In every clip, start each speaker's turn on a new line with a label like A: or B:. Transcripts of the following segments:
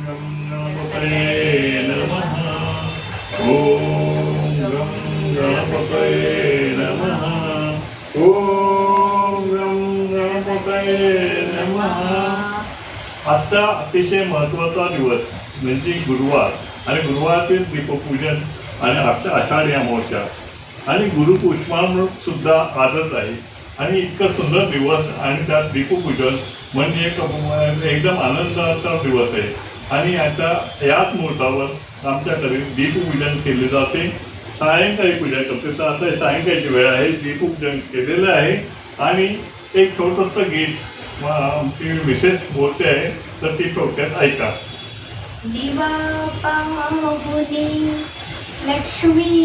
A: गं गणपतये नमः. ओम गं गणपतये नमः. ओम गं गणपतये नमः. आजचा अतिशय महत्त्वाचा दिवस म्हणजे गुरुवार आणि गुरुवारचे दीपपूजन आणि आषाढी अमावस्या आणि गुरुपुष्पामृत सुद्धा आजच आहे आणि इतकं सुंदर दिवस आणि त्यात दीपपूजन म्हणजे एकदम आनंदाचा दिवस आहे. आणि याच मुहूर्तावर आमच्याकडे दीपपूजन केले जाते. सायंकाळी पूजा करते. तर आता सायंकाळची वेळ आहे. दीपपूजन केलेलं आहे आणि एक छोटंसं गीत आमची मिसेस बोलते आहे तर ती थोडक्यात ऐका.
B: दिवा पाहुनी लक्ष्मी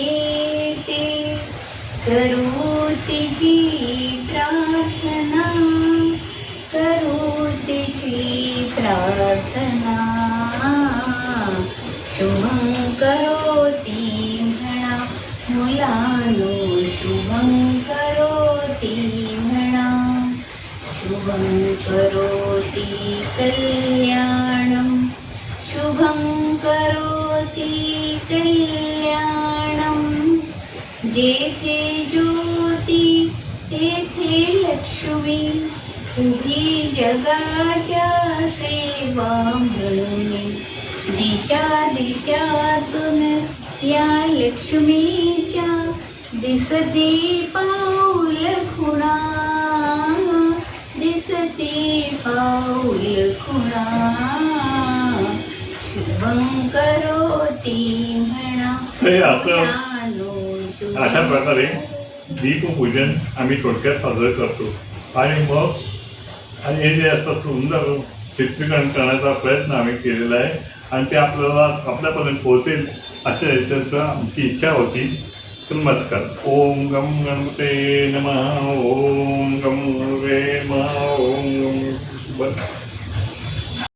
B: येते, करू तिची प्रार्थना, करू तिची प्रार्थना. शुभं करोति म्हणा मुलानो, शुभं करोति म्हणा. शुभं करोति कल्याणं, शुभं करोति कल्याणं. जेथे ज्योती तेथे लक्ष्मी, उभी जगाच्या सेवा म्हणून. दिशा दिशातून या लक्ष्मीच्या दिसते पाऊल खुणा, दिसते पाऊल खुणा. शुभं करोति म्हणा.
A: अशा प्रकारे दीपपूजन आम्ही थोडक्यात साजरं करतो आणि मग हे जे असं सुंदर चित्रीकरण करण्याचा प्रयत्न आम्ही केलेला आहे आणि ते आपल्याला आपल्यापर्यंत पोहोचेल अशा याच्याचं आमची इच्छा होती. नमस्कार. ओम गं गणपतये नमः. ओम गं गणपतये नमः. ओम गं